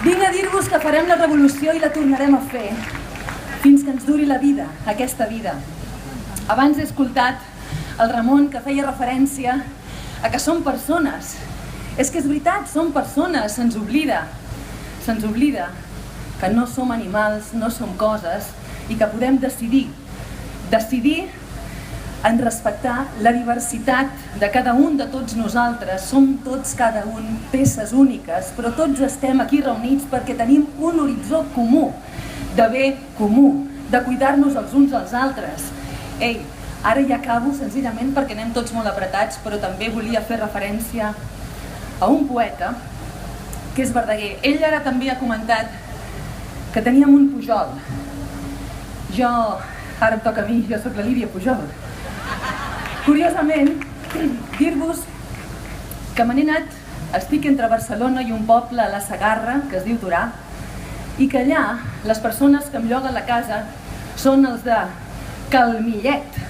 Vinc a dir-vos que farem la revolució i la tornarem a fer fins que ens duri la vida, aquesta vida. Abans he escoltat el Ramon que feia referència a que som persones. És que és veritat, som persones, se'ns oblida que no som animals, no som coses i que podem decidir en respectar la diversitat de cada un de tots nosaltres. Som tots, cada un, peces úniques, però tots estem aquí reunits perquè tenim un horitzó comú, de bé comú, de cuidar-nos els uns als altres. Ei, ara ja acabo senzillament perquè anem tots molt apretats, però també volia fer referència a un poeta que és Verdaguer. Ell ara també ha comentat que teníem un Pujol. Ara em toca a mi, jo soc la Lídia Pujol. Curiosament, dir-vos que me n'he anat, estic entre Barcelona i un poble a la Segarra, que es diu Torà, i que allà les persones que em lloguen la casa són els de Calmillet.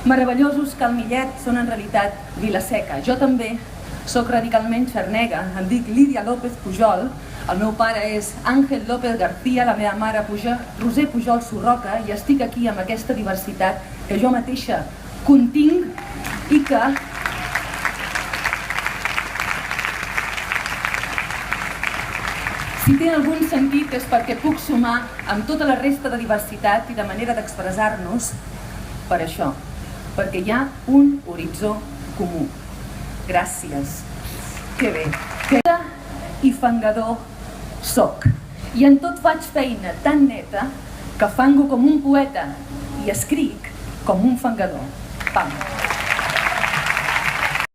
Meravellosos Calmillet són en realitat Vila-seca. Jo també soc radicalment xarnega, em dic Lídia López Pujol, el meu pare és Àngel López García, la meva mare Roser Pujol Surroca, i estic aquí amb aquesta diversitat que jo mateixa continc i que si té algun sentit és perquè puc sumar amb tota la resta de diversitat i de manera d'expressar-nos per això, perquè hi ha un horitzó comú. Gràcies. Que bé. I fangador soc. I en tot faig feina tan neta que fango com un poeta i escric com un fangador. Pam.